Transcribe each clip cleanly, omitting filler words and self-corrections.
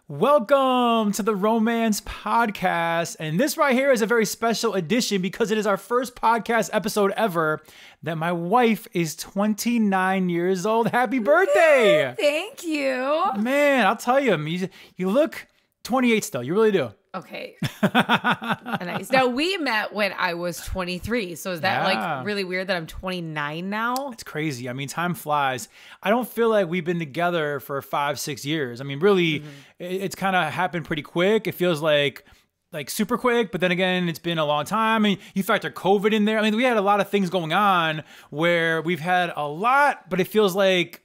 Welcome to the Romance Podcast. And this right here is a very special edition because it is our first podcast episode ever that my wife is 29 years old. Happy birthday. Thank you. Man, I'll tell you, you look 28 still. You really do. Okay. Nice. Now, we met when I was 23. So is that like really weird that I'm 29 now? It's crazy. I mean, time flies. I don't feel like we've been together for 5-6 years. I mean, really, it's kind of happened pretty quick. It feels like super quick, but then again, it's been a long time. I mean, you factor COVID in there. I mean, we had a lot of things going on where we've had a lot, but it feels like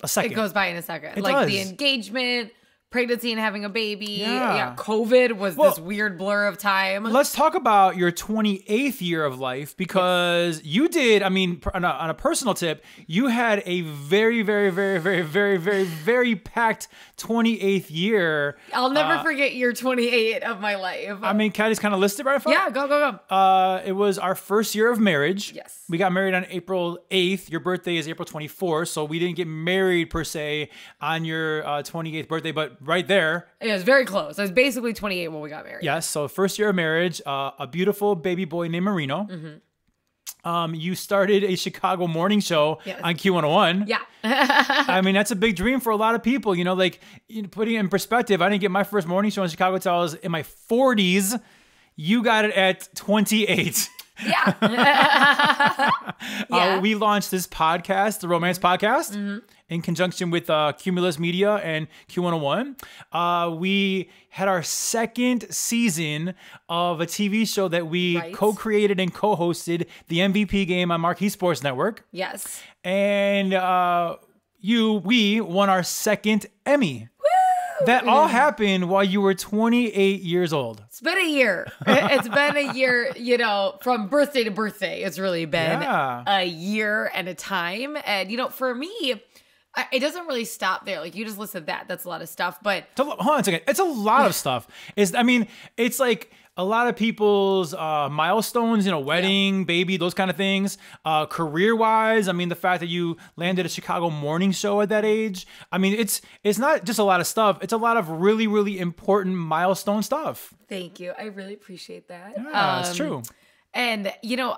a second. It goes by in a second. It like does. The engagement, pregnancy and having a baby. Yeah. COVID was this weird blur of time. Let's talk about your 28th year of life because you did, I mean, on a personal tip, you had a very, very, very, very, very, very, very packed 28th year. I'll never forget year 28 of my life. I mean, can I just kind of list it right in front? Yeah, go. It was our first year of marriage. Yes. We got married on April 8th. Your birthday is April 24th, so we didn't get married per se on your 28th birthday, but right there. It was very close. I was basically 28 when we got married. Yes, so first year of marriage, a beautiful baby boy named Marino. You started a Chicago morning show on Q101. Yeah. I mean, that's a big dream for a lot of people. You know, like putting it in perspective, I didn't get my first morning show in Chicago until I was in my 40s. You got it at 28. Yeah. We launched this podcast, the Romance Podcast, in conjunction with Cumulus Media and Q101. We had our second season of a TV show that we co-created and co-hosted, the MVP game on Marquee Sports Network. Yes. And we won our second Emmy. That all happened while you were 28 years old. It's been a year. It's been a year, you know, from birthday to birthday. It's really been a year and a time. And, you know, for me, it doesn't really stop there. Like, you just listed that. That's a lot of stuff. But hold on a second. It's a lot of stuff. It's like a lot of people's milestones, you know, wedding, baby, those kind of things. Career-wise, I mean, the fact that you landed a Chicago morning show at that age. I mean, it's not just a lot of stuff. It's a lot of really, really important milestone stuff. Thank you. I really appreciate that. Yeah, it's true. And, you know,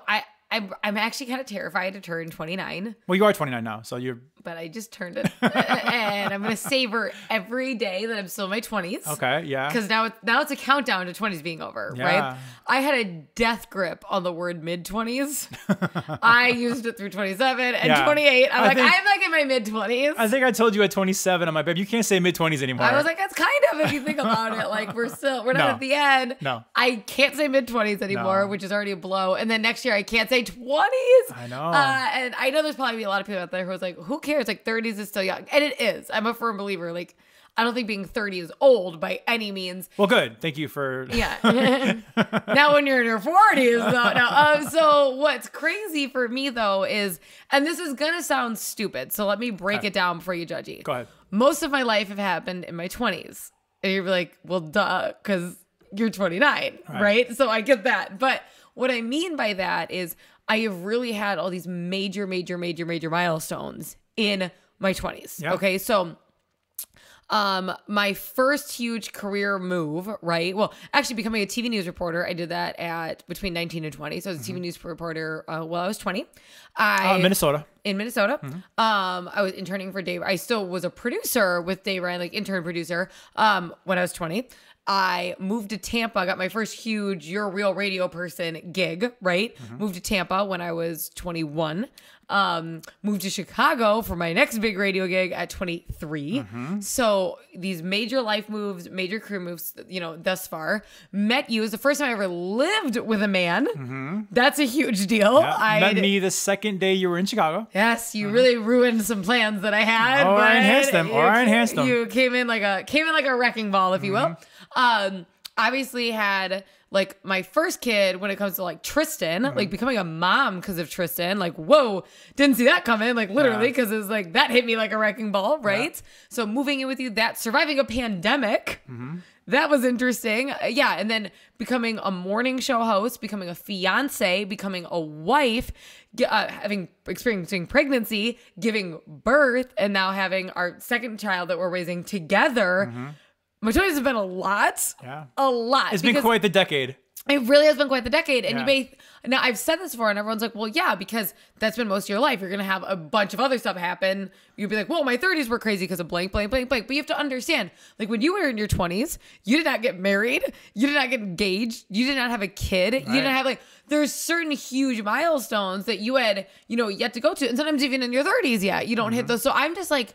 I'm actually kind of terrified to turn 29. Well, you are 29 now, so you're... But I just turned it. And I'm going to savor every day that I'm still in my 20s. Okay, yeah. Because now it's a countdown to 20s being over, right? I had a death grip on the word mid-20s. I used it through 27 and 28. I'm like in my mid-20s. I think I told you at 27, I'm like, babe, you can't say mid-20s anymore. I was like, that's kind of, if you think about it. Like, we're not at the end. No. I can't say mid-20s anymore, which is already a blow. And then next year, I can't say 20s. I know. And I know there's probably a lot of people out there who was like, who cares? Like, 30s is still young. And it is. I'm a firm believer. Like, I don't think being 30 is old by any means. Well, good. Thank you for... Yeah. Now when you're in your 40s, though. No. So what's crazy for me, though, is, and this is going to sound stupid, so let me break it down before you judge me. Go ahead. Most of my life have happened in my 20s. And you're like, well, duh, because you're 29, right? So I get that. But what I mean by that is I have really had all these major milestones in my 20s. Yep. Okay, so my first huge career move, right? Well, actually becoming a TV news reporter, I did that at between 19 and 20. So I was a TV news reporter while I was 20. Minnesota. In Minnesota. I was interning for Dave. I still was a producer with Dave Ryan, like intern producer, when I was 20. I moved to Tampa, got my first huge You're a Real Radio Person gig, right? Moved to Tampa when I was 21. Moved to Chicago for my next big radio gig at 23. So these major life moves, major career moves, you know, thus far. Met you. It was the first time I ever lived with a man. That's a huge deal. Yeah. Met me the second day you were in Chicago. Yes, you really ruined some plans that I had. Or I enhanced them. You came in like a wrecking ball, if you will. Obviously had like my first kid when it comes to like Tristan, like becoming a mom because of Tristan, like, whoa, didn't see that coming, like literally, because it's like that hit me like a wrecking ball, right? So moving in with you, that surviving a pandemic, that was interesting. Yeah. And then becoming a morning show host, becoming a fiance, becoming a wife, experiencing pregnancy, giving birth, and now having our second child that we're raising together. My 20s has been a lot. Yeah. A lot. It's been quite the decade. It really has been quite the decade. And now I've said this before and everyone's like, well, yeah, because that's been most of your life. You're going to have a bunch of other stuff happen. You'll be like, well, my 30s were crazy because of blank, blank, blank, blank. But you have to understand, like when you were in your 20s, you did not get married. You did not get engaged. You did not have a kid. Right. You didn't have there's certain huge milestones that you had, yet to go to. And sometimes even in your 30s, you don't hit those. So I'm just like,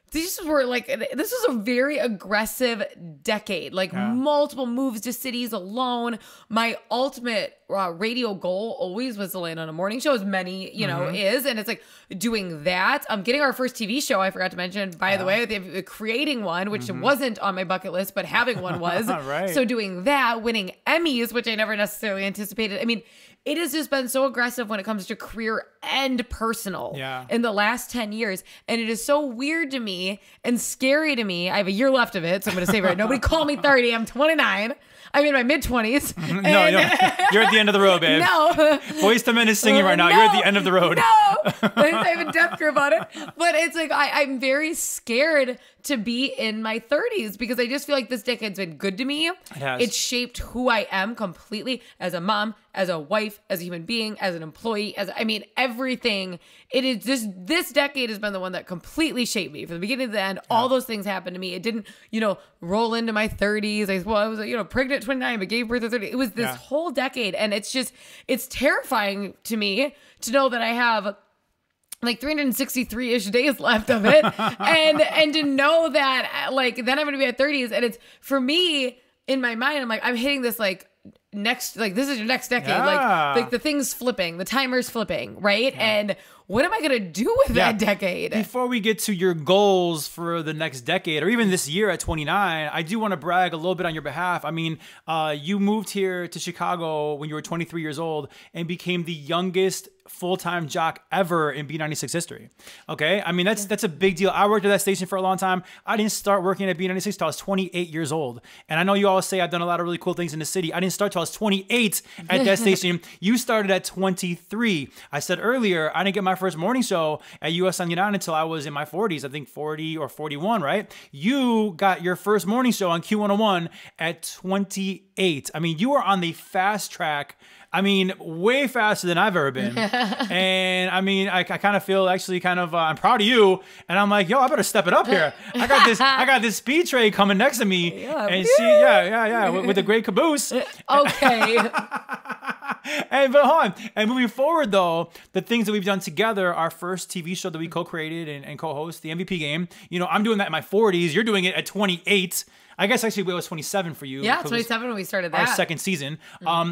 this was a very aggressive decade, multiple moves to cities alone. My ultimate radio goal always was to land on a morning show, as many, is. And it's like doing that. Getting our first TV show, I forgot to mention, by the way, creating one, which wasn't on my bucket list, but having one was. Right. So doing that, winning Emmys, which I never necessarily anticipated. I mean, it has just been so aggressive when it comes to career and personal in the last 10 years. And it is so weird to me and scary to me. I have a year left of it, so I'm going to say right. Nobody call me 30. I'm 29. I'm in my mid-20s. No, you're at the end of the road, babe. No. Boyz II Men is singing right now. You're at the end of the road. No. I have a death grip on it. But it's like I'm very scared to be in my 30s because I just feel like this decade's been good to me. It has. It's shaped who I am completely as a mom, as a wife, as a human being, as an employee, everything. It is just, this decade has been the one that completely shaped me from the beginning to the end. All those things happened to me. It didn't, roll into my 30s. I was, pregnant at 29, but gave birth at 30. It was this whole decade. And it's terrifying to me to know that I have 363-ish days left of it. and to know that then I'm going to be at 30s. And it's, for me, in my mind, I'm like, I'm hitting this next, this is your next decade. Like the thing's flipping, the timer's flipping, right? And what am I going to do with that decade? Before we get to your goals for the next decade or even this year at 29, I do want to brag a little bit on your behalf. I mean, you moved here to Chicago when you were 23 years old and became the youngest full-time jock ever in B96 history. Okay? I mean, that's a big deal. I worked at that station for a long time. I didn't start working at B96 till I was 28 years old. And I know you always say I've done a lot of really cool things in the city. I didn't start till I was 28 at that station. You started at 23. I said earlier, I didn't get my first morning show at US on United until I was in my 40s. I think 40 or 41, right? You got your first morning show on Q101 at 28. I mean, you are on the fast track. I mean, way faster than I've ever been. And I mean, I kind of feel actually I'm proud of you. And I'm like, yo, I better step it up here. I got this speed trade coming next to me. With a great caboose. Okay. But hold on. And moving forward, though, the things that we've done together, our first TV show that we co-created and co-host, the MVP game, I'm doing that in my 40s. You're doing it at 28. I guess actually it was 27 for you. Yeah, 27 when we started that. Our second season.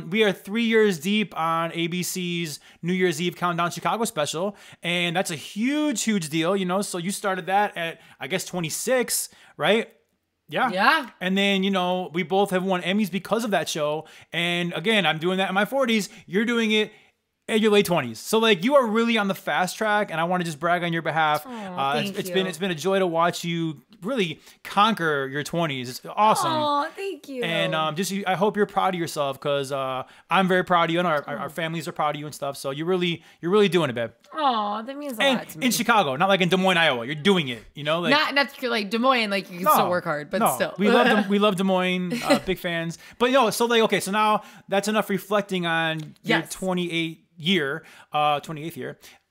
We are 3 years deep on ABC's New Year's Eve Countdown Chicago special. And that's a huge, huge deal, So you started that at, I guess, 26, right? Yeah. Yeah. And then, we both have won Emmys because of that show. And again, I'm doing that in my 40s. You're doing it in your late 20s. So you are really on the fast track, and I want to just brag on your behalf. It's been a joy to watch you really conquer your 20s. It's awesome. Oh, thank you. And I hope you're proud of yourself because I'm very proud of you, and our families are proud of you and stuff. So you're really doing it, babe. Oh, that means a lot to me. In Chicago, not like in Des Moines, Iowa. You're doing it. Not like Des Moines. You can still work hard, but still. We love Des Moines. Big fans. But okay. So now that's enough reflecting on your 28th year.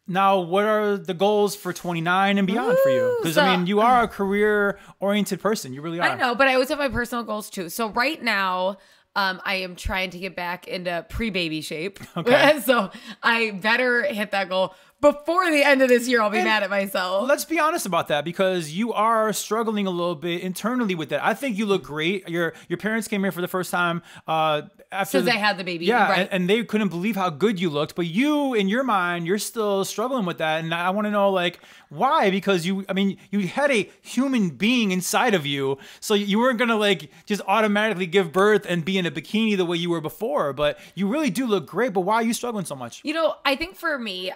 Now, what are the goals for 29 and beyond for you? Because, you are a career-oriented person. You really are. I know, but I always have my personal goals, too. So right now, I am trying to get back into pre-baby shape. Okay. So I better hit that goal. Before the end of this year, I'll be mad at myself. Let's be honest about that because you are struggling a little bit internally with that. I think you look great. Your parents came here for the first time after they had the baby. Yeah, right. and they couldn't believe how good you looked. But you, in your mind, you're still struggling with that. And I want to know, why? Because you had a human being inside of you. So you weren't going to, just automatically give birth and be in a bikini the way you were before. But you really do look great. But why are you struggling so much? I think for me,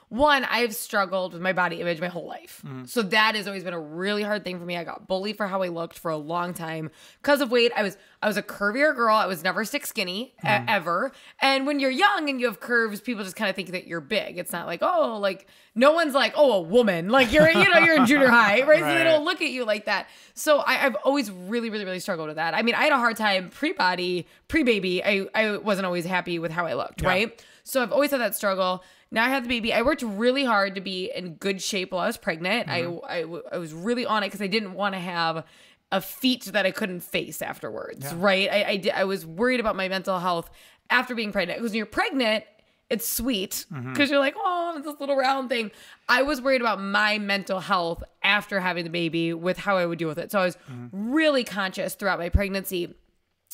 one, I've struggled with my body image my whole life. So that has always been a really hard thing for me. I got bullied for how I looked for a long time because of weight. I was a curvier girl. I was never stick skinny ever. And when you're young and you have curves, people just kind of think that you're big. It's not like, oh, like no one's like, oh, a woman. Like you're in junior high, right? So they don't look at you like that. So I've always really, really, really struggled with that. I mean, I had a hard time pre-baby. I wasn't always happy with how I looked, right? So I've always had that struggle. Now I have the baby. I worked really hard to be in good shape while I was pregnant. I was really on it because I didn't want to have a feat that I couldn't face afterwards, right? I was worried about my mental health after being pregnant. Because when you're pregnant, it's sweet because you're like, oh, it's this little round thing. I was worried about my mental health after having the baby with how I would deal with it. So I was really conscious throughout my pregnancy.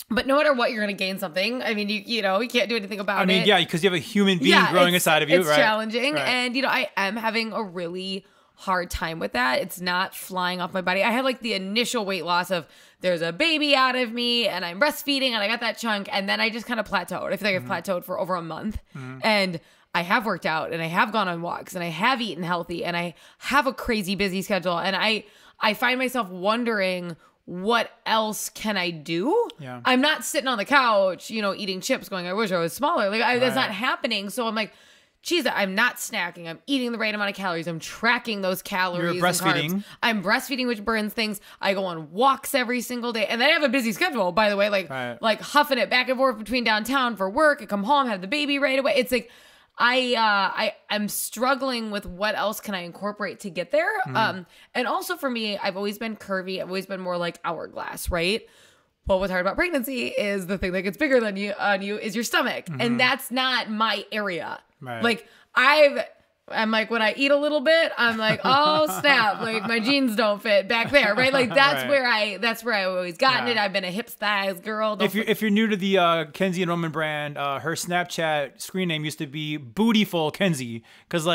But no matter what, you're going to gain something. I mean, you can't do anything about it. I mean, yeah, because you have a human being growing inside of you, it's right? It's challenging. Right. And, I am having a really hard time with that. It's not flying off my body. I had like the initial weight loss of there's a baby out of me and I'm breastfeeding and I got that chunk. And then I just kind of plateaued. I feel like I've plateaued for over a month. And I have worked out and I have gone on walks and I have eaten healthy and I have a crazy busy schedule. And I find myself wondering, what else can I do? Yeah. I'm not sitting on the couch, eating chips going, I wish I was smaller. Like that's not happening. So I'm like, geez, I'm not snacking. I'm eating the right amount of calories. I'm tracking those calories. You're breastfeeding. And carbs. I'm breastfeeding, which burns things. I go on walks every single day. And then I have a busy schedule, by the way, like huffing it back and forth between downtown for work. I come home, have the baby right away. It's like, I'm struggling with what else can I incorporate to get there. And also for me, I've always been curvy. I've always been more like hourglass, right? Well, what's hard about pregnancy is the thing that gets bigger than you is your stomach. And that's not my area. Right. Like I'm like, when I eat a little bit, I'm like, oh snap, like my jeans don't fit back there, right? Like that's where I've always gotten it. I've been a hips thighs girl. If you're new to the Kenzie Roman brand, her Snapchat screen name used to be Bootyful Kenzie, because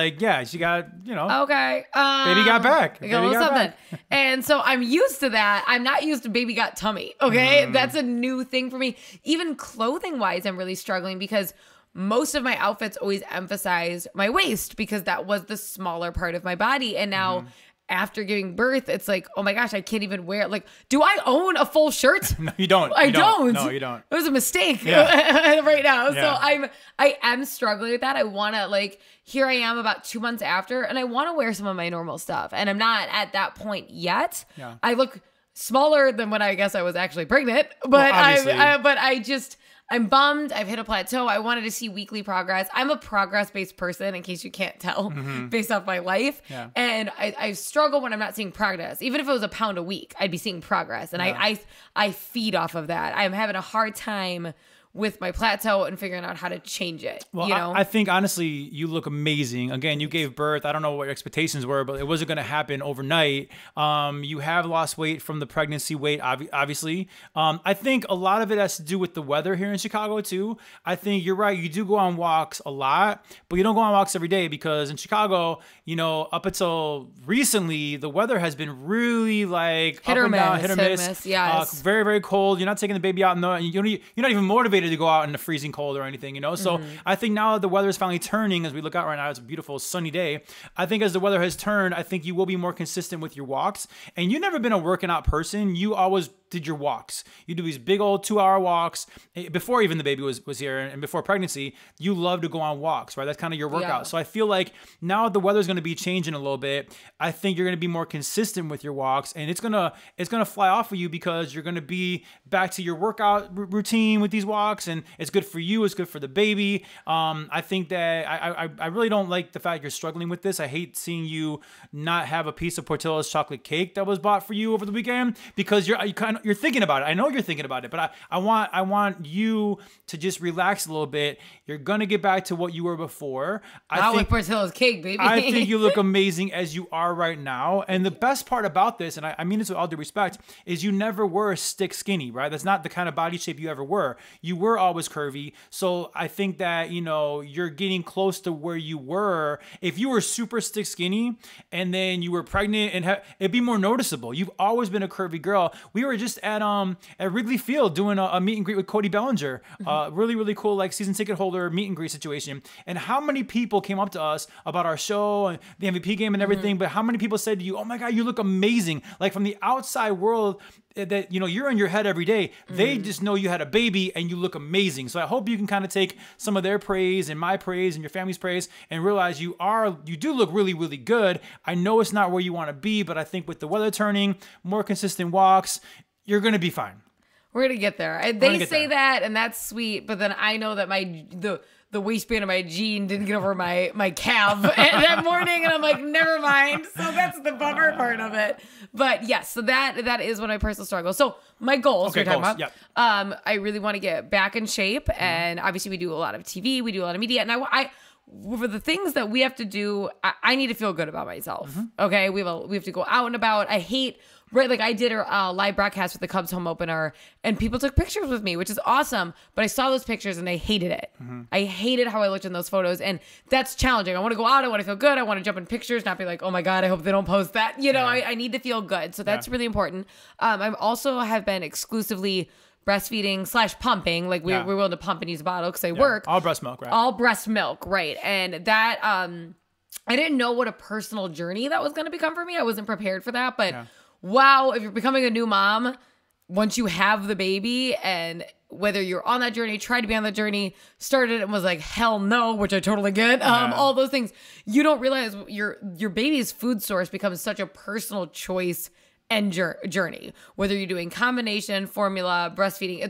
she got okay, baby got back, a little something, and so I'm used to that. I'm not used to baby got tummy. Okay, that's a new thing for me. Even clothing wise, I'm really struggling because most of my outfits always emphasize my waist because that was the smaller part of my body. And now after giving birth, it's like, oh my gosh, I can't even wear it. Like, do I own a full shirt? No, you don't. I don't. No, you don't. It was a mistake right now. Yeah. So I am struggling with that. I want to here I am about 2 months after, and I want to wear some of my normal stuff. And I'm not at that point yet. Yeah. I look smaller than when I guess I was actually pregnant, but I'm bummed. I've hit a plateau. I wanted to see weekly progress. I'm a progress-based person, in case you can't tell, based off my life. Yeah. And I struggle when I'm not seeing progress. Even if it was a pound a week, I'd be seeing progress. And I feed off of that. I'm having a hard time with my plateau and figuring out how to change it. Well, I think honestly, you look amazing. Again, you gave birth. I don't know what your expectations were, but it wasn't going to happen overnight. You have lost weight from the pregnancy weight, obviously. I think a lot of it has to do with the weather here in Chicago too. I think you're right. You do go on walks a lot, but you don't go on walks every day because in Chicago, up until recently, the weather has been really hit or miss. Yes. Very, very cold. You're not taking the baby out you're not even motivated to go out in the freezing cold or anything, So I think now that the weather is finally turning, as we look out right now, it's a beautiful sunny day. I think as the weather has turned, I think you will be more consistent with your walks. And you've never been a working out person. You always did your walks. You do these big old 2-hour walks before even the baby was here and before pregnancy. You love to go on walks, right? That's kind of your workout. Yeah. So I feel like now the weather's going to be changing a little bit. I think you're going to be more consistent with your walks, and it's gonna fly off of you because you're going to be back to your workout routine with these walks, and it's good for you. It's good for the baby. I think that I really don't like the fact you're struggling with this. I hate seeing you not have a piece of Portillo's chocolate cake that was bought for you over the weekend because you're thinking about it. I know you're thinking about it, but I want you to just relax a little bit. You're gonna get back to what you were before. I think Portillo's cake, baby. I think you look amazing as you are right now. And the best part about this, and I mean this with all due respect, is you never were stick skinny, right? That's not the kind of body shape you ever were. You were always curvy. So I think that you're getting close to where you were. If you were super stick skinny and then you were pregnant, and it'd be more noticeable. You've always been a curvy girl. We were just just at Wrigley Field doing a meet and greet with Cody Bellinger. Really, really cool, like season ticket holder meet and greet situation. And how many people came up to us about our show and the MVP game and everything, but how many people said to you, oh my God, you look amazing. Like from the outside world that, you know, you're in your head every day. They just know you had a baby and you look amazing. So I hope you can kind of take some of their praise and my praise and your family's praise and realize you do look really, really good. I know it's not where you want to be, but I think with the weather turning, more consistent walks, you're going to be fine. We're going to get there. They say that, and that's sweet, but then I know that the waistband of my jean didn't get over my calf that morning, and I'm like, never mind. So that's the bummer part of it. But yes, so that is one of my personal struggles. So my goals, okay, we're talking about. Yep. I really want to get back in shape, and obviously we do a lot of TV, we do a lot of media, and I for the things that we have to do, I need to feel good about myself. Okay, we have to go out and about. I hate. Right, like I did a live broadcast with the Cubs home opener, and people took pictures with me, which is awesome. But I saw those pictures and I hated it. I hated how I looked in those photos, and that's challenging. I want to go out, I want to feel good, I want to jump in pictures, not be like, oh my God, I hope they don't post that. You know, I need to feel good, so that's really important. I also have been exclusively breastfeeding / pumping. Like we're willing to pump and use a bottle because I work. All breast milk, right? All breast milk, right? And that I didn't know what a personal journey that was going to become for me. I wasn't prepared for that, but. Yeah. Wow, if you're becoming a new mom, once you have the baby, and whether you're on that journey, tried to be on that journey, started and was like, hell no, which I totally get, all those things, you don't realize your baby's food source becomes such a personal choice and journey. Whether you're doing combination, formula, breastfeeding,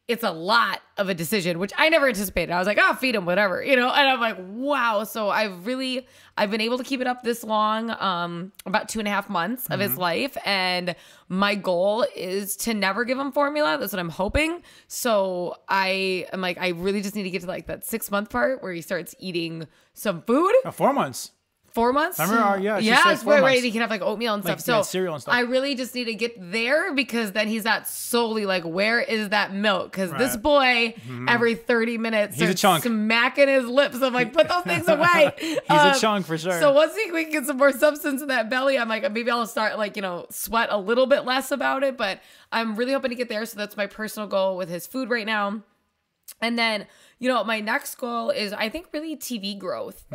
it's a lot of a decision, which I never anticipated. I was like, oh, feed him, whatever, you know? And I'm like, wow. So I've been able to keep it up this long, about 2.5 months of his life. And my goal is to never give him formula. That's what I'm hoping. So I am like, I really just need to get to like that 6-month part where he starts eating some food. 4 months. 4 months? Remember it's right. He can have like oatmeal and like, stuff. So cereal and stuff. I really just need to get there, because then he's not solely like, where is that milk? Because this boy, every 30 minutes, he's a chunk. Smacking his lips. I'm like, put those things away. He's a chunk for sure. So once we can get some more substance in that belly, I'm like, maybe I'll start like, you know, sweat a little bit less about it. But I'm really hoping to get there. So that's my personal goal with his food right now. And then, you know, my next goal is, I think, really TV growth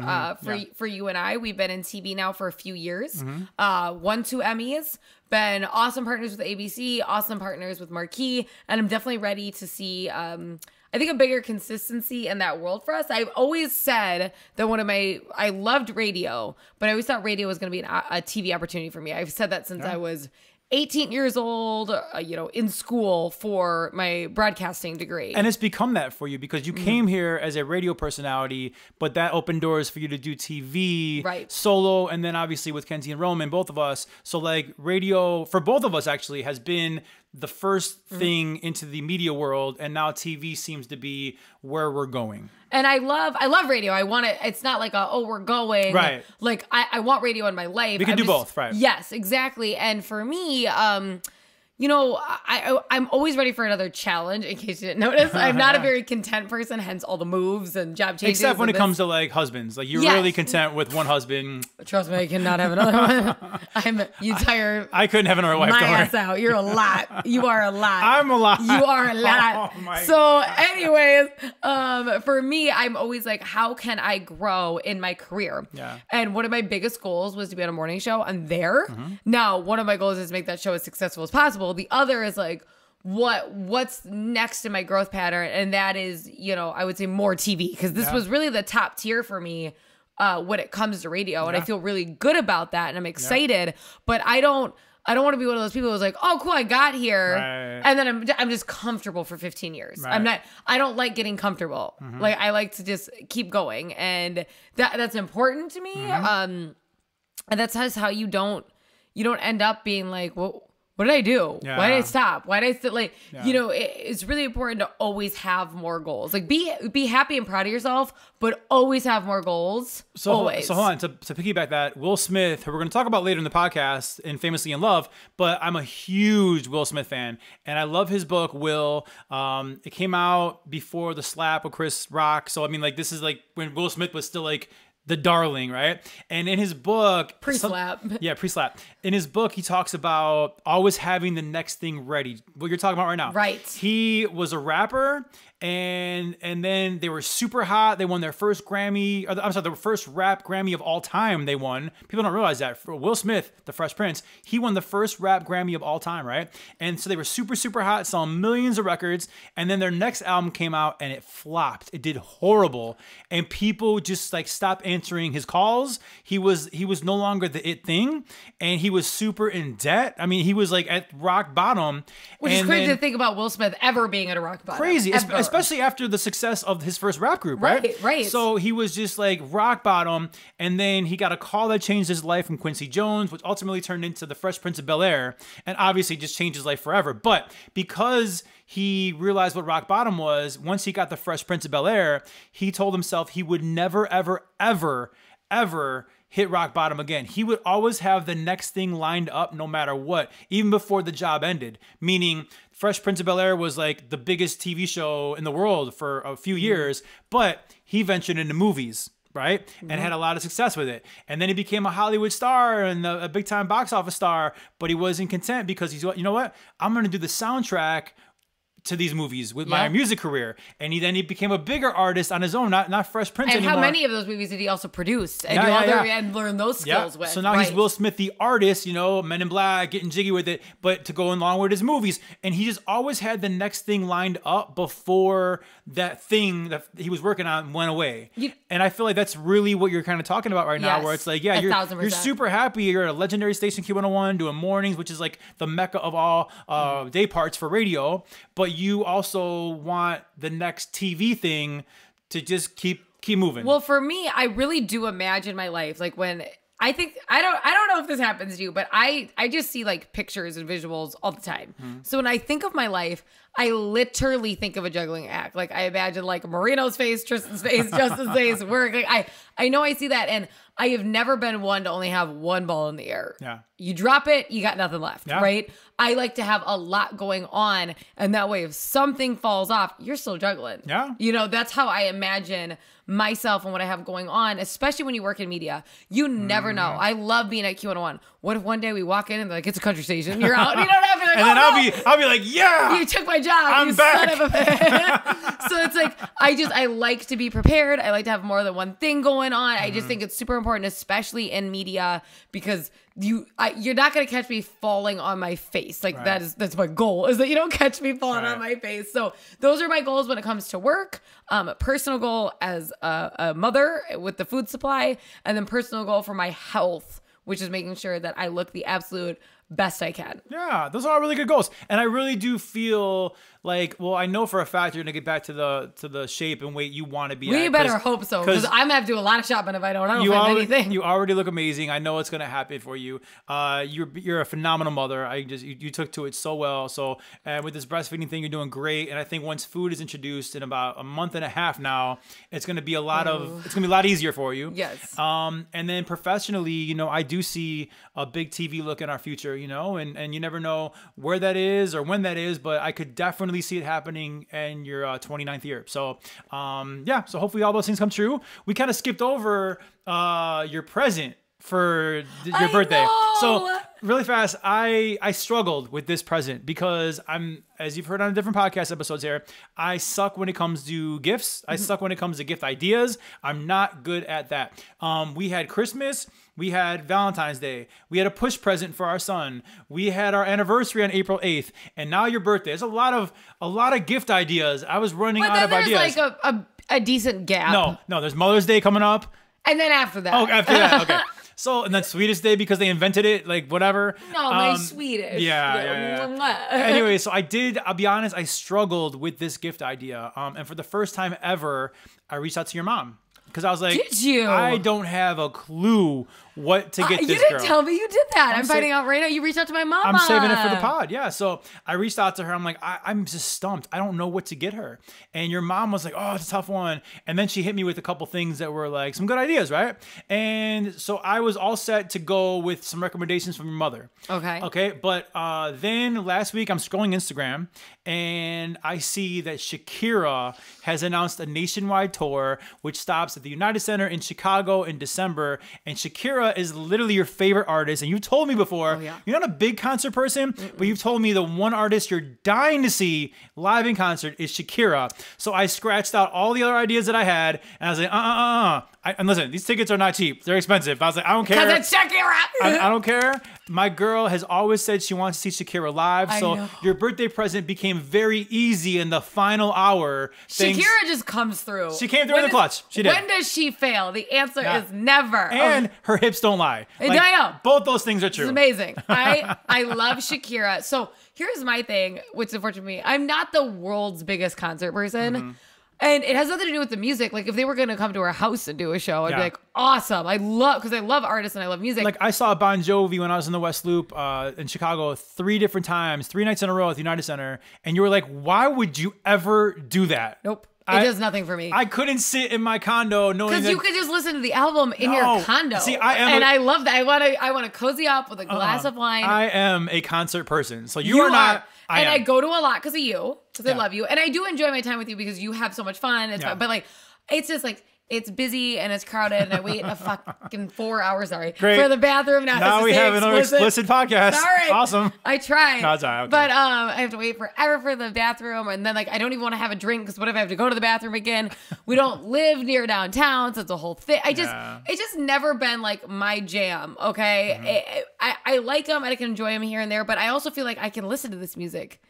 for you and I. We've been in TV now for a few years. Won 2 Emmys, been awesome partners with ABC, awesome partners with Marquee, and I'm definitely ready to see, I think, a bigger consistency in that world for us. I've always said that I loved radio, but I always thought radio was going to be a TV opportunity for me. I've said that since I was 18 years old, you know, in school for my broadcasting degree. And it's become that for you because you came here as a radio personality, but that opened doors for you to do TV, solo, and then obviously with Kenzie and Roman, both of us. So like radio, for both of us actually, has been the first thing into the media world, and now TV seems to be where we're going. And I love radio. I want it. It's not like we're going. Right. Like I want radio in my life. We can do both, right? Yes, exactly. And for me, you know, I'm always ready for another challenge, in case you didn't notice. I'm not a very content person, hence all the moves and job changes. Except when it comes to like husbands. Like you're really content with one husband. Trust me, I cannot have another one. You tire I couldn't have another wife. my ass out. You're a lot. You are a lot. I'm a lot. You are a lot. Oh my God. Anyways, for me, I'm always like, how can I grow in my career? Yeah. And one of my biggest goals was to be on a morning show. I'm there. Now, one of my goals is to make that show as successful as possible. The other is like, what's next in my growth pattern? And that is, you know, I would say more TV, because this was really the top tier for me when it comes to radio. And I feel really good about that. And I'm excited, but I don't want to be one of those people who's like, oh, cool, I got here. And then I'm just comfortable for 15 years. I don't like getting comfortable. Like I like to just keep going. And that's important to me. And that's how you don't end up being like, well, what did I do? Why did I stop? Why did I sit like, you know, it's really important to always have more goals. Like be happy and proud of yourself, but always have more goals. So hold on, to piggyback that, Will Smith, who we're going to talk about later in the podcast in Famously in Love, but I'm a huge Will Smith fan and I love his book, Will. It came out before The Slap with Chris Rock. So, I mean, like, this is like when Will Smith was still like the darling, right? And in his book, Pre-slap. Pre-slap. In his book, he talks about always having the next thing ready. What you're talking about right now. Right. He was a rapper, and then they were super hot. They won their first Grammy. Their first rap Grammy of all time. They won. People don't realize that. For Will Smith, the Fresh Prince, he won the first rap Grammy of all time, right? And so they were super, super hot, selling millions of records. And then their next album came out, and it flopped. It did horrible, and people just like stopped answering his calls. He was no longer the it thing, and he was super in debt. I mean, he was like at rock bottom. Which is crazy to think about Will Smith ever being at a rock bottom. Crazy, especially after the success of his first rap group, right? Right. So he was just like rock bottom, and then he got a call that changed his life from Quincy Jones, which ultimately turned into the Fresh Prince of Bel-Air, and obviously just changed his life forever. But because he realized what rock bottom was, once he got the Fresh Prince of Bel-Air, he told himself he would never, ever, ever, ever hit rock bottom again. He would always have the next thing lined up no matter what, even before the job ended. Meaning, Fresh Prince of Bel-Air was like the biggest TV show in the world for a few years, but he ventured into movies, right? And had a lot of success with it. And then he became a Hollywood star and a big time box office star, but he wasn't content because he's, you know what? I'm going to do the soundtrack to these movies with my music career. And he became a bigger artist on his own, not Fresh Prince anymore. And how many of those movies did he also produce and learn those skills with? So now he's Will Smith, the artist, Men in Black, getting jiggy with it, but to go along with his movies. And he just always had the next thing lined up before that thing that he was working on went away. And I feel like that's really what you're kind of talking about right now, where it's like, you're super happy. You're at a legendary station, Q101, doing mornings, which is like the mecca of all day parts for radio. But you also want the next TV thing to just keep moving. Well, for me, I really do imagine my life like when I don't know if this happens to you, but I just see like pictures and visuals all the time. So when I think of my life, I literally think of a juggling act. Like I imagine like Marino's face, Tristan's face, Justin's face, work. Like I know I see that, and I have never been one to only have one ball in the air. Yeah. You drop it, you got nothing left, right? I like to have a lot going on, and that way if something falls off, you're still juggling. Yeah. That's how I imagine myself and what I have going on, especially when you work in media. You never know. I love being at Q101. What if one day we walk in and they're like, it's a country station, you're out, you don't have to like, and then I'll be like, yeah, you took my job, I'm back. Son of a So it's like, I like to be prepared. I like to have more than one thing going on. I just think it's super important, especially in media, because you're not going to catch me falling on my face. Like that's my goal, is that you don't catch me falling on my face. So those are my goals when it comes to work. A personal goal as a mother with the food supply, and then personal goal for my health, which is making sure that I look the absolute best I can. Yeah, those are all really good goals. And I really do feel like, well, I know for a fact you're gonna get back to the shape and weight you want to be at. We better hope so, because I'm gonna have to do a lot of shopping if I don't find anything. You already look amazing. I know it's gonna happen for you. You're a phenomenal mother. You took to it so well. So with this breastfeeding thing, you're doing great. And I think once food is introduced in about a month and a half now, it's gonna be a lot easier for you. Yes. And then professionally, I do see a big TV look in our future. And you never know where that is or when that is, but I could definitely see it happening in your 29th year. So, so hopefully all those things come true. We kind of skipped over your present for your birthday. So really fast, I struggled with this present because as you've heard on different podcast episodes here, I suck when it comes to gifts. I suck when it comes to gift ideas. I'm not good at that. We had Christmas. We had Valentine's Day. We had a push present for our son. We had our anniversary on April 8th. And now your birthday. There's a lot of gift ideas. I was running out of ideas. There's like a decent gap. No, there's Mother's Day coming up. And then after that. Oh, after that, okay. So, and then Sweetest Day because they invented it, like whatever. No, my Swedish. Yeah. Anyway, so I'll be honest, I struggled with this gift idea. And for the first time ever, I reached out to your mom. Because I was like, did you? I don't have a clue what to get this girl. You didn't tell me you did that. I'm finding out right now. You reached out to my mama. I'm saving it for the pod. Yeah. So I reached out to her. I'm like, I'm just stumped. I don't know what to get her. And your mom was like, oh, it's a tough one. And then she hit me with a couple things that were like some good ideas, right? And so I was all set to go with some recommendations from your mother. Okay. Okay. But then last week I'm scrolling Instagram and I see that Shakira has announced a nationwide tour, which stops at the United Center in Chicago in December. And Shakira is literally your favorite artist. And you told me before, you're not a big concert person, but you've told me the one artist you're dying to see live in concert is Shakira. So I scratched out all the other ideas that I had, and I was like, and listen, these tickets are not cheap. They're expensive. But I was like, I don't care. Because it's Shakira. I don't care. My girl has always said she wants to see Shakira live. So your birthday present became very easy in the final hour. Shakira just comes through. She came through in the clutch. She did. When does she fail? The answer is never. And her hips don't lie. I know. Both those things are true. It's amazing. I love Shakira. So here's my thing, which unfortunately me, I'm not the world's biggest concert person. And it has nothing to do with the music. Like, if they were going to come to our house and do a show, I'd be like, awesome. Because I love artists and I love music. Like, I saw Bon Jovi when I was in the West Loop in Chicago 3 different times, 3 nights in a row at the United Center. And you were like, why would you ever do that? Nope. It does nothing for me. I couldn't sit in my condo knowing that... Because you could just listen to the album in your condo. See, I love that. I want to cozy up with a glass of wine. I am a concert person. So you are not... I go to a lot because of you, because I love you. And I do enjoy my time with you because you have so much fun. It's fun. But like, it's just like, it's busy and it's crowded and I wait a fucking 4 hours, for the bathroom. Now we have another explicit podcast. Sorry. Awesome. I tried. No, it's all right. Okay. But I have to wait forever for the bathroom. And then like, I don't even want to have a drink because what if I have to go to the bathroom again? We don't live near downtown, so it's a whole thing. It's just never been like my jam, okay? I like them and I can enjoy them here and there, but I also feel like I can listen to this music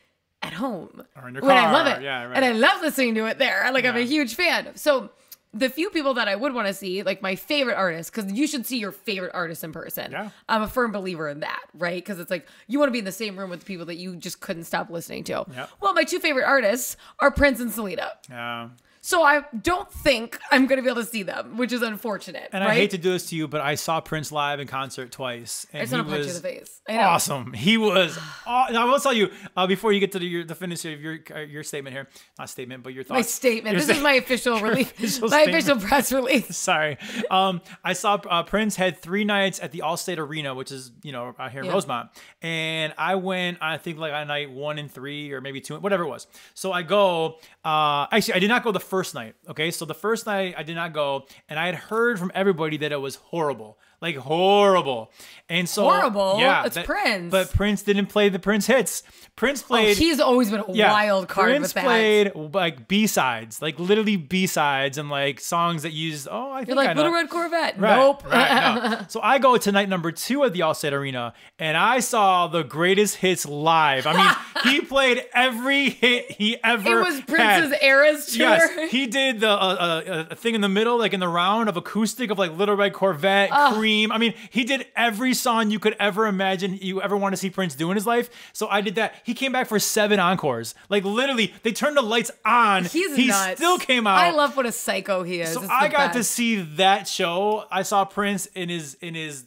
at home. Or in your car. When I love it. Yeah, right. And I love listening to it there. Like, I'm a huge fan. So the few people that I would want to see, like my favorite artists, because you should see your favorite artist in person. Yeah. I'm a firm believer in that, right? Because it's like, you want to be in the same room with the people that you just couldn't stop listening to. Yep. Well, my 2 favorite artists are Prince and Selena. Yeah. So I don't think I'm going to be able to see them, which is unfortunate. And right? I hate to do this to you, but I saw Prince live in concert twice. And I just want to punch you in the face. Awesome. He was. I will tell you before you get to the finish of your statement here, not statement, but your thoughts. My statement. This is my official release. My official press release. Sorry. I saw Prince had 3 nights at the Allstate Arena, which is out here in Rosemont, and I went. I think like on night 1 and 3 or maybe 2, whatever it was. So I go. Actually, I did not go the first night. Okay, so the first night I did not go, and I had heard from everybody that it was horrible, like horrible. And so horrible. Yeah, it's Prince. But Prince didn't play the Prince hits. Prince played. He's always been a wild card. Prince with that. played like B-sides, like literally B-sides, and like songs that used. I think you're like I know. Little Red Corvette. Right, nope. Right, no. So I go to night number 2 at the Allstate Arena, and I saw the greatest hits live. I mean, he played every hit he ever. It was Prince's Eras tour. Yes, he did the thing in the middle, like in the round of acoustic of like Little Red Corvette, Cream. I mean, he did every song you could ever imagine you ever want to see Prince do in his life. So I did that. He came back for 7 encores. Like literally, they turned the lights on. He nuts. Still came out. I love what a psycho he is. So I got to see that show. I saw Prince in his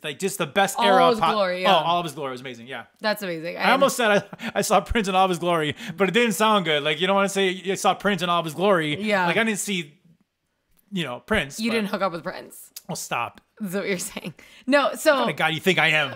like just the best era. All of his glory. Yeah. Oh, all of his glory was amazing. Yeah, that's amazing. I almost said I saw Prince in all of his glory, but it didn't sound good. Like you don't want to say you saw Prince in all of his glory. Yeah, like I didn't see. Prince. You didn't hook up with Prince. Well, stop. That's what you're saying. No, so. What kind of guy you think I am?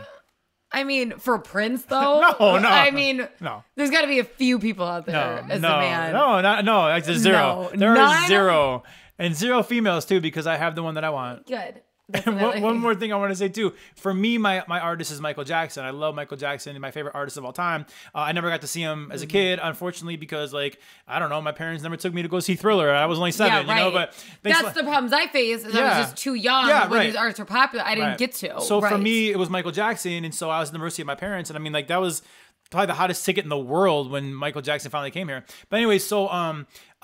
I mean, for Prince though. No. I mean, no. There's got to be a few people out there as a man. No. It's a 0. No, there are 0, and 0 females too because I have the one that I want. Good. And one more thing I want to say too. For me, my artist is Michael Jackson. I love Michael Jackson, my favorite artist of all time. I never got to see him as a kid, unfortunately, because like I don't know, my parents never took me to go see Thriller. I was only 7, right. But that's the problems I faced. I was just too young when these artists were popular. I didn't get to. So for me, it was Michael Jackson, and so I was at the mercy of my parents. And I mean, like that was probably the hottest ticket in the world when Michael Jackson finally came here. But anyway, so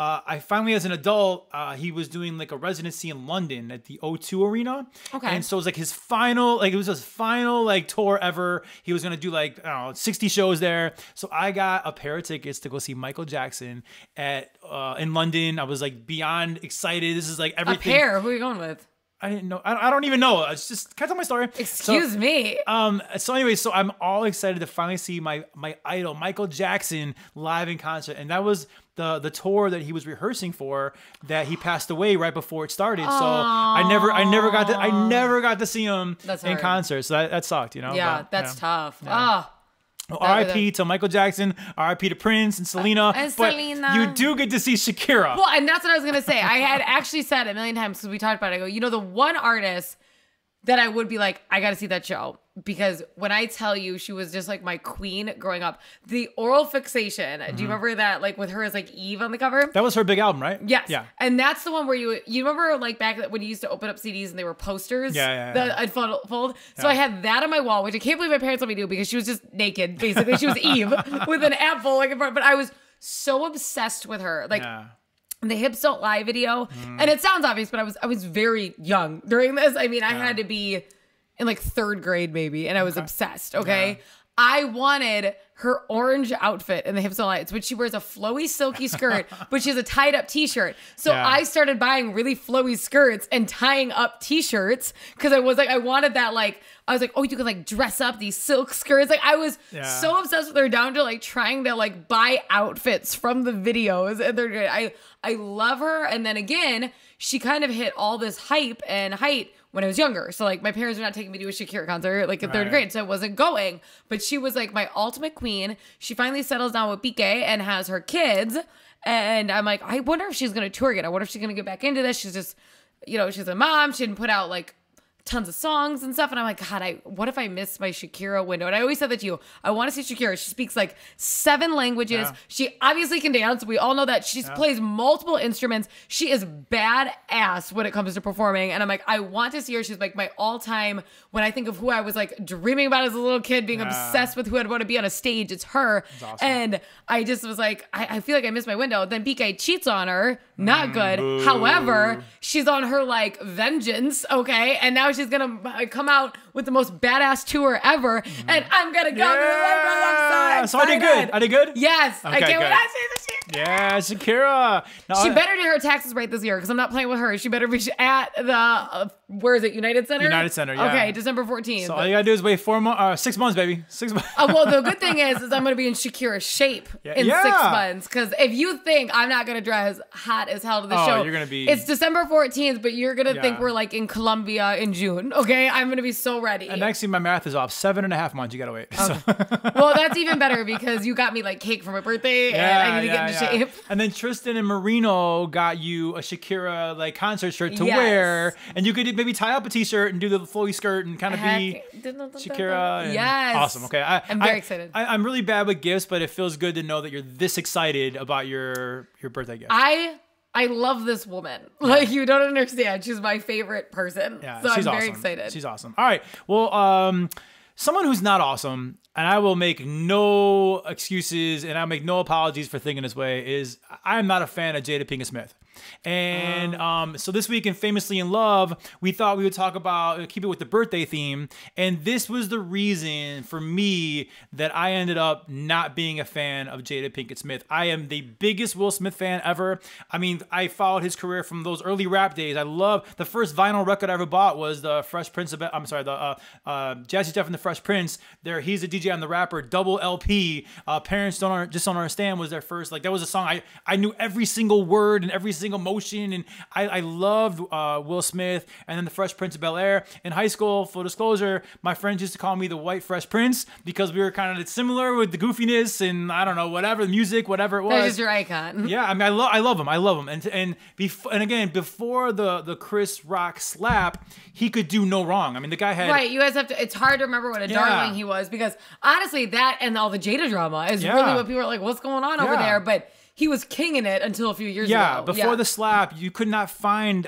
I finally, as an adult, he was doing like a residency in London at the O2 Arena. Okay. And so it was like his final, like it was his final like tour ever. He was going to do like, I don't know, 60 shows there. So I got a pair of tickets to go see Michael Jackson in London. I was like beyond excited. This is like everything. A pair? Who are you going with? I didn't know. I don't even know. It's just, can I tell my story? Excuse me. So anyway, so I'm all excited to finally see my idol, Michael Jackson, live in concert. And that was the tour that he was rehearsing for, that he passed away right before it started. So I never got to see him in concert. So that sucked, you know? Yeah, but, that's tough. Yeah. R.I.P. to Michael Jackson, R.I.P. to Prince and Selena. But you do get to see Shakira. Well, and that's what I was going to say. I had actually said a million times, because we talked about it, I go, the one artist that I would be like, I got to see that show. Because when I tell you, she was just like my queen growing up. The Oral Fixation. Do you remember that? Like with her as like Eve on the cover? That was her big album, right? Yes. Yeah. And that's the one where you remember like back when you used to open up CDs and they were posters? Yeah. That I'd fold. So I had that on my wall, which I can't believe my parents let me do, because she was just naked, basically. She was Eve with an apple like in front. But I was so obsessed with her. Like, the Hips Don't Lie video. And it sounds obvious, but I was very young during this. I mean, I had to be in like 3rd grade maybe, and I was obsessed, okay? Yeah. I wanted her orange outfit in the Hips Don't Lie, which she wears a flowy, silky skirt, but she has a tied up t-shirt. So I started buying really flowy skirts and tying up t-shirts, because I was like, I wanted that, like, I was like, oh, you can like dress up these silk skirts. Like I was so obsessed with her, down to like trying to like buy outfits from the videos. And they're great. I love her. And then again, she kind of hit all this hype and height when I was younger. So like my parents were not taking me to a Shakira concert like in 3rd grade. So I wasn't going, but she was like my ultimate queen. She finally settles down with Piqué and has her kids. And I'm like, I wonder if she's going to tour again. I wonder if she's going to get back into this. She's just, she's a mom. She didn't put out like tons of songs and stuff. And I'm like, God, what if I missed my Shakira window? And I always said that to you. I want to see Shakira. She speaks like 7 languages. Yeah. She obviously can dance. We all know that. She plays multiple instruments. She is badass when it comes to performing. And I'm like, I want to see her. She's like my all-time, when I think of who I was like dreaming about as a little kid, being obsessed with who I'd want to be on a stage, it's her. Awesome. And I just was like, I feel like I missed my window. Then Piqué cheats on her. Not good. Boo. However, she's on her like vengeance. Okay. And now she's gonna come out with the most badass tour ever, and I'm gonna go to the right. So I did good. I did good. Yes, okay, I can't wait to see this shit. Yeah, Shakira. No, she better do her taxes right this year, because I'm not playing with her. She better be at the where is it? United Center. United Center. Yeah. Okay, December 14th. So all you gotta do is wait 6 months, baby. 6 months. Well, the good thing is I'm gonna be in Shakira shape in 6 months. Because if you think I'm not gonna dress hot as hell to the show, you're gonna be. It's December 14th, but you're gonna think we're like in Colombia in June. Okay, I'm gonna be so ready. And actually, my math is off. 7.5 months. You gotta wait. Okay. So. Well, that's even better, because you got me like cake for my birthday, and I need to get into shape. And then Tristan and Marino got you a Shakira like concert shirt to wear, and you could maybe tie up a t-shirt and do the flowy skirt and kind of be Shakira. Yes. Awesome. Okay. I'm very excited. I'm really bad with gifts, but it feels good to know that you're this excited about your birthday gift. I love this woman. Like, you don't understand. She's my favorite person. Yeah, so I'm very excited. She's awesome. All right. Well, someone who's not awesome, and I will make no excuses and I'll make no apologies for thinking this way, is I am not a fan of Jada Pinkett Smith. And so this week in Famously in Love, we thought we would talk about, keep it with the birthday theme. And this was the reason for me that I ended up not being a fan of Jada Pinkett Smith. I am the biggest Will Smith fan ever. I mean, I followed his career from those early rap days. I love the first vinyl record I ever bought was the Fresh Prince of, the Jazzy Jeff and the Fresh Prince. He's a DJ and the Rapper, double LP. Parents just don't understand was their first, like that was a song I knew every single word and every single motion, and I loved Will Smith. And then the Fresh Prince of Bel-Air. In high school, full disclosure, my friends used to call me the White Fresh Prince because we were kind of similar with the goofiness and I don't know, whatever, the music, whatever it was. That is your icon. Yeah, I mean, I love him. I love him. And again, before the Chris Rock slap, he could do no wrong. I mean, the guy had... Right, you guys have to... It's hard to remember what a darling he was, because honestly, that and all the Jada drama is really what people are like, what's going on over there? But he was kinging it until a few years ago. Yeah, before the slap, you could not find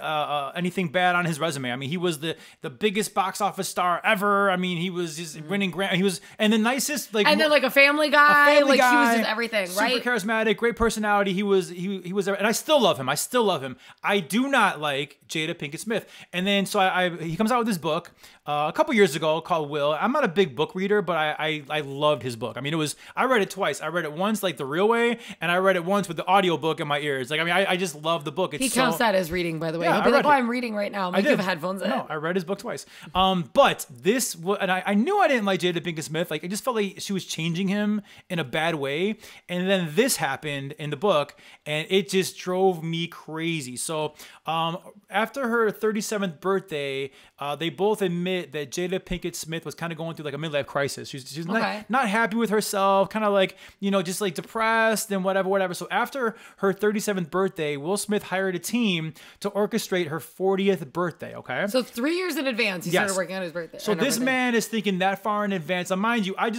anything bad on his resume. I mean, he was the biggest box office star ever. I mean, he was just winning Grammy. He was and the nicest, like, and then like a family guy. He was just everything, right? Super charismatic, great personality. He was, and I still love him. I do not like Jada Pinkett Smith. And then so he comes out with this book a couple years ago called Will. I'm not a big book reader, but I loved his book. I mean, I read it twice. I read it once like the real way, and I read it once once with the audiobook in my ears. Like, I mean, I just love the book. It's He counts that as reading, by the way. Yeah, He'll be I like, read it. I'm reading right now. I'm like, you have headphones in. No, I read his book twice. But this, and I knew I didn't like Jada Pinkett Smith. Like, I just felt like she was changing him in a bad way. And then this happened in the book, and it just drove me crazy. So after her 37th birthday, they both admit that Jada Pinkett Smith was kind of going through like a midlife crisis. She's not happy with herself, kind of like, just like depressed and whatever. So after her 37th birthday, Will Smith hired a team to orchestrate her 40th birthday, okay? So 3 years in advance, he started working on his birthday. So this man is thinking that far in advance. Now, mind you, I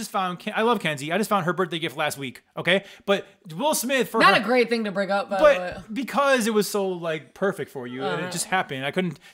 love Kenzie. I just found her birthday gift last week, okay? But Will Smith for Not a great thing to bring up, but because it was so like perfect for you, and it just happened.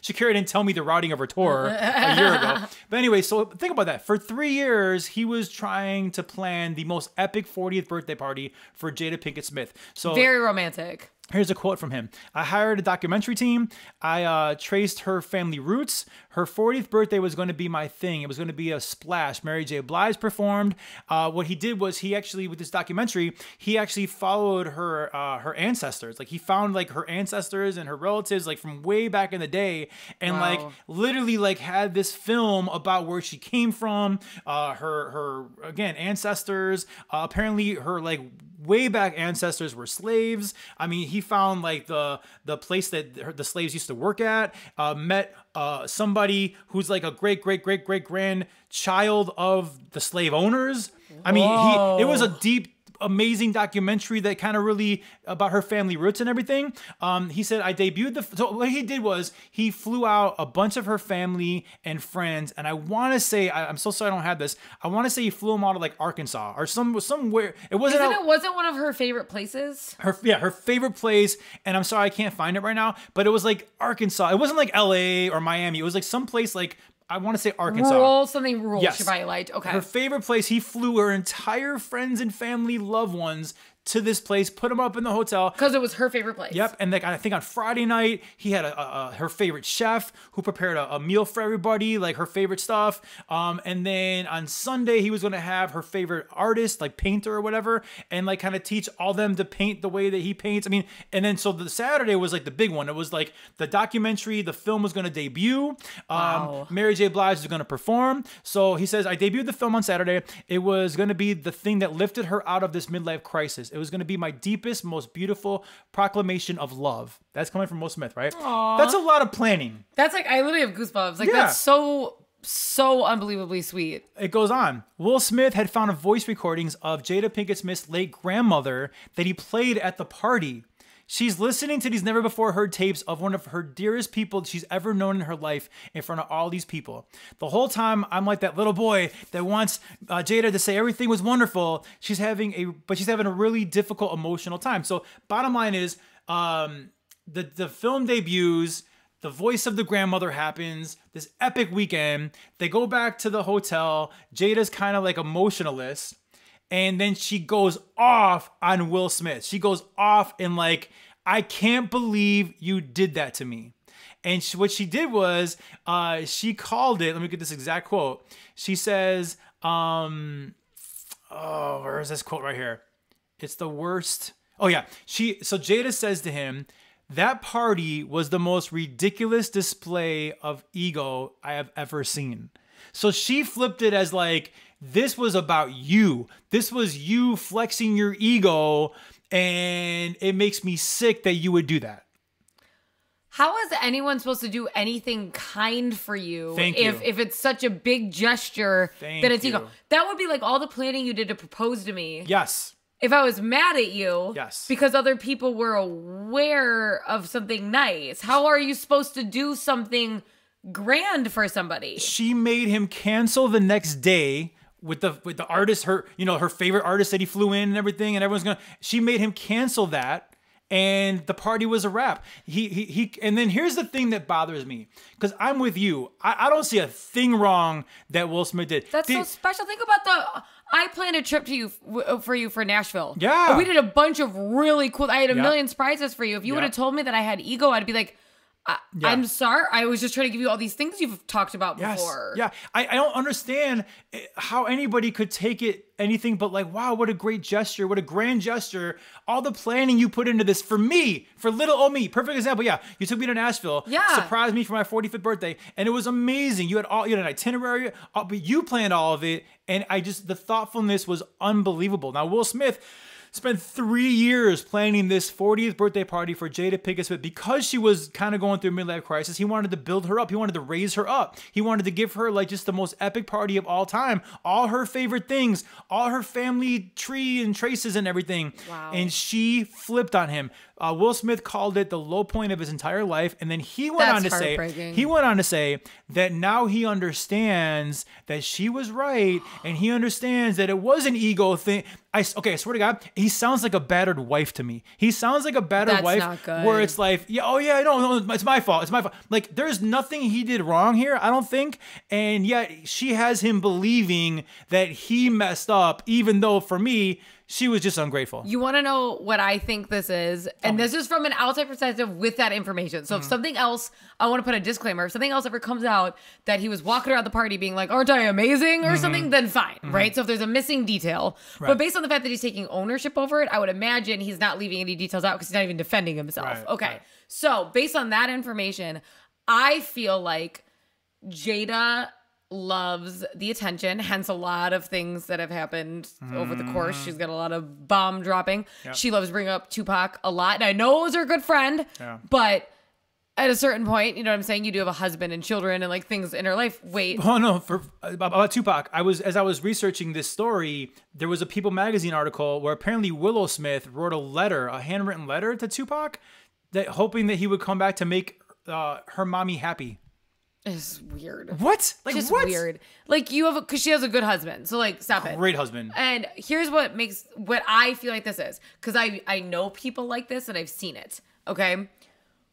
Shakira didn't tell me the routing of her tour a year ago. But anyway, so think about that. For 3 years, he was trying to plan the most epic 40th birthday party for Jada Pinkett Smith. So very romantic. Here's a quote from him. I hired a documentary team. I traced her family roots. Her 40th birthday was going to be my thing. It was going to be a splash. Mary J. Blige performed. What he did was he actually, with this documentary, he actually followed her ancestors. Like, he found like her ancestors and her relatives like from way back in the day, and like literally like had this film about where she came from, her again ancestors. Apparently her like way back ancestors were slaves. I mean, he found like the place that the slaves used to work at, met somebody who's like a great grandchild of the slave owners. I mean, it was a deep, amazing documentary that kind of really about her family roots and everything. He said, I debuted so what he did was he flew out a bunch of her family and friends, and I want to say, I'm so sorry I don't have this, I want to say he flew them out of like Arkansas or somewhere. It wasn't one of her favorite places? Her favorite place, and I'm sorry I can't find it right now, but it was like Arkansas. It wasn't like LA or Miami. It was like some place like, I want to say Arkansas. Something rural. Yes. She probably liked. Okay. Her favorite place, he flew her entire friends and family, loved ones to this place, put them up in the hotel. Because it was her favorite place. Yep. And like, I think on Friday night, he had her favorite chef who prepared a meal for everybody, like her favorite stuff. And then on Sunday, he was going to have her favorite artist, like painter or whatever, and like kind of teach all them to paint the way that he paints. I mean, and then so the Saturday was like the big one. It was like the documentary, the film was going to debut. Mary J. Blige was going to perform. So he says, I debuted the film on Saturday. It was going to be the thing that lifted her out of this midlife crisis. It was going to be my deepest, most beautiful proclamation of love. That's coming from Will Smith, right? Aww. That's a lot of planning. That's like, I literally have goosebumps. Like, that's so unbelievably sweet. It goes on. Will Smith had found voice recordings of Jada Pinkett Smith's late grandmother that he played at the party. She's listening to these never before heard tapes of one of her dearest people she's ever known in her life in front of all these people. The whole time I'm like that little boy that wants Jada to say everything was wonderful. She's having a really difficult emotional time. So bottom line is the film debuts. The voice of the grandmother happens, this epic weekend. They go back to the hotel. Jada's kind of like emotionalist. And then she goes off on Will Smith. She goes off and like, I can't believe you did that to me. And what she did was she called it, let me get this exact quote. She says, where is this quote right here? It's the worst. Oh yeah. So Jada says to him, that party was the most ridiculous display of ego I have ever seen. So she flipped it as like, this was about you. This was you flexing your ego, and it makes me sick that you would do that. How is anyone supposed to do anything kind for you if it's such a big gesture that it's ego? That would be like all the planning you did to propose to me. Yes. If I was mad at you, yes, because other people were aware of something nice. How are you supposed to do something grand for somebody? She made him cancel the next day with the artist, her favorite artist that he flew in and everything, and she made him cancel that, and the party was a wrap. He and then here's the thing that bothers me, because I'm with you. I don't see a thing wrong that Will Smith did. That's so special. Think about I planned a trip for you for Nashville. Yeah. We did a bunch of really cool, I had a million surprises for you. If you would have told me that I had ego, I'd be like, I'm sorry. I was just trying to give you all these things you've talked about before. Yeah. I don't understand how anybody could take it anything but like, wow, what a great gesture. What a grand gesture. All the planning you put into this for me, for little old me. Perfect example. Yeah. You took me to Nashville. Yeah. Surprised me for my 45th birthday. And it was amazing. You had an itinerary, but you planned all of it. And the thoughtfulness was unbelievable. Now, Will Smith spent 3 years planning this 40th birthday party for Jada Pinkett Smith because she was kind of going through a midlife crisis. He wanted to build her up. He wanted to raise her up. He wanted to give her like just the most epic party of all time. All her favorite things, all her family tree and traces and everything. Wow. And she flipped on him. Will Smith called it the low point of his entire life, and then he went on to say that now he understands that she was right, and he understands that it was an ego thing. I swear to God, he sounds like a battered wife to me. He sounds like a battered wife not good. Where it's like, no, it's my fault. It's my fault. Like, there's nothing he did wrong here, I don't think, and yet she has him believing that he messed up, even though for me, she was just ungrateful. You want to know what I think this is? And this is from an outside perspective with that information. So if something else, I want to put a disclaimer. If something else ever comes out that he was walking around the party being like, aren't I amazing or something, then fine, right? So if there's a missing detail. Right. But based on the fact that he's taking ownership over it, I would imagine he's not leaving any details out because he's not even defending himself. Right, okay. right. So based on that information, I feel like Jada loves the attention, hence a lot of things that have happened over the course. She's got a lot of bomb dropping. Yep. She loves bringing up Tupac a lot. And I know it was her good friend, but at a certain point, you know what I'm saying? You do have a husband and children and like things in her life. Wait. Oh no, about Tupac. As I was researching this story, there was a People magazine article where apparently Willow Smith wrote a handwritten letter to Tupac hoping that he would come back to make her mommy happy. It's weird. What? Like, just what? Weird. Like, because she has a good husband. So, like, stop it. Great husband. And here's what I feel like this is. Because I know people like this and I've seen it. Okay?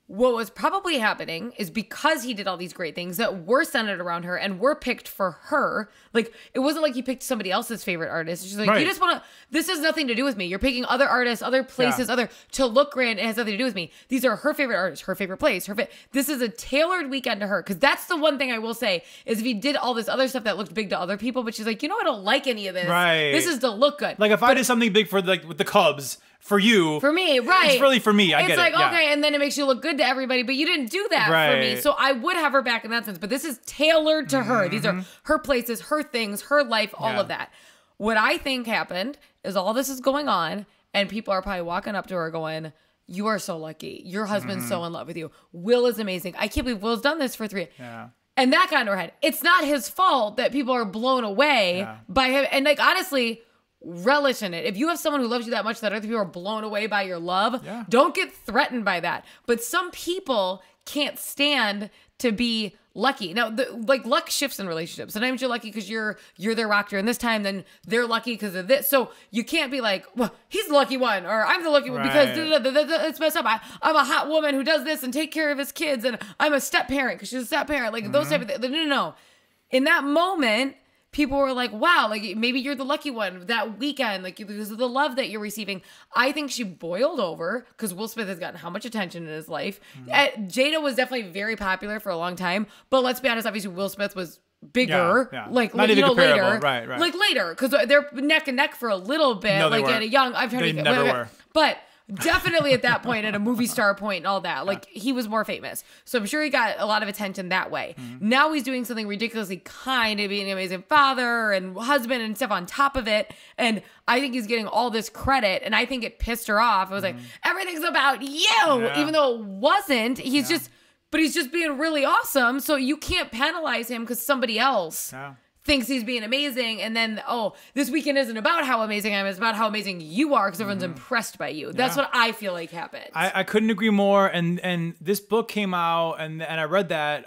What was probably happening is because he did all these great things that were centered around her and were picked for her. Like, it wasn't like he picked somebody else's favorite artist. She's like, You just want to, this has nothing to do with me. You're picking other artists, other places, to look grand. It has nothing to do with me. These are her favorite artists, her favorite place, this is a tailored weekend to her. Because that's the one thing I will say is if he did all this other stuff that looked big to other people, but she's like, I don't like any of this. Right. This is to look good. Like, if I did something big for with the Cubs, for you. For me, right. It's really for me. I get it. It's like, okay, and then it makes you look good to everybody, but you didn't do that for me. So I would have her back in that sense. But this is tailored to her. These are her places, her things, her life, all of that. What I think happened is all this is going on, and people are probably walking up to her going, you are so lucky. Your husband's so in love with you. Will is amazing. I can't believe Will's done this for 3 years. Yeah. And that got into her head. It's not his fault that people are blown away by him. And like, honestly, relish in it. If you have someone who loves you that much that other people are blown away by your love, don't get threatened by that. But some people can't stand to be lucky. Now, luck shifts in relationships. Sometimes you're lucky because you're their rocker, and this time then they're lucky because of this. So you can't be like, well, he's the lucky one, or I'm the lucky one because it's messed up. I'm a hot woman who does this and take care of his kids, and I'm a step parent because she's a step parent. Like those type of things. No. In that moment, people were like, wow, like maybe you're the lucky one that weekend, like because of the love that you're receiving. I think she boiled over because Will Smith has gotten how much attention in his life. Jada was definitely very popular for a long time, but let's be honest, obviously Will Smith was bigger, like not even comparable. Later, right, like later, because they're neck and neck for a little bit, no, like at a young, they never were. But definitely at that point, at a movie star point and all that, like he was more famous. So I'm sure he got a lot of attention that way. Now he's doing something ridiculously kind of being an amazing father and husband and stuff on top of it. And I think he's getting all this credit. And I think it pissed her off. It was like, everything's about you, even though it wasn't. He's just being really awesome. So you can't penalize him because somebody else thinks he's being amazing, and then this weekend isn't about how amazing I am, it's about how amazing you are because everyone's impressed by you. That's what I feel like happened. I couldn't agree more. And this book came out, and I read that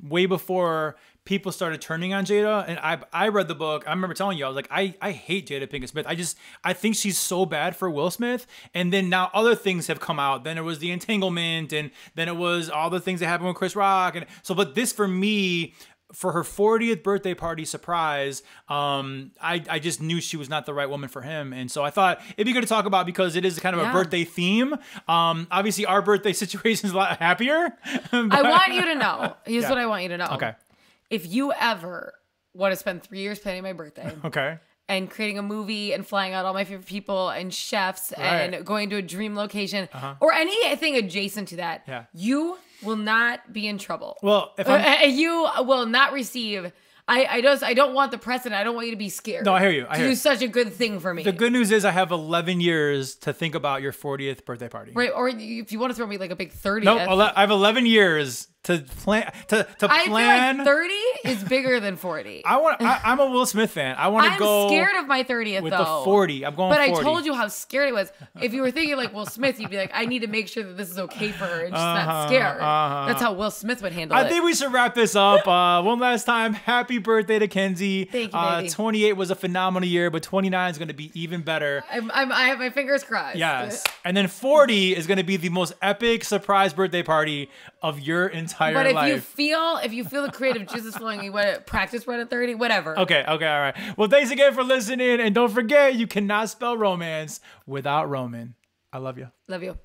way before people started turning on Jada. And I read the book. I remember telling you, I was like, I hate Jada Pinkett Smith. I think she's so bad for Will Smith. And then now other things have come out. Then it was the entanglement, and then it was all the things that happened with Chris Rock. And so, but this for me, for her 40th birthday party surprise, I just knew she was not the right woman for him. And so I thought it'd be good to talk about because it is kind of a birthday theme. Obviously, our birthday situation is a lot happier. I want you to know. Here's what I want you to know. Okay. If you ever want to spend 3 years planning my birthday. Okay. And creating a movie and flying out all my favorite people and chefs and going to a dream location or anything adjacent to that, you will not be in trouble. Well, if you will not receive. I don't want the precedent. I don't want you to be scared. No, I hear you. I hear do such a good thing for me. The good news is I have 11 years to think about your 40th birthday party. Right, or if you want to throw me like a big 30th. No, I have 11 years to plan. I feel like 30 is bigger than 40. I'm a Will Smith fan. I want to go. I'm scared of my 30th with though. the 40. I'm going. But 40. I told you how scared I was. If you were thinking like Will Smith, you'd be like, I need to make sure that this is okay for her and she's not scared. That's how Will Smith would handle it. I think we should wrap this up. One last time, happy birthday to Kenzie. Thank you, baby. 28 was a phenomenal year, but 29 is going to be even better. I have my fingers crossed. Yes, and then 40 is going to be the most epic surprise birthday party of your entire life. But if you feel the creative juices flowing, you want to practice run at 30, whatever. Okay, all right. Well, thanks again for listening, and don't forget, you cannot spell romance without Roman. I love you. Love you.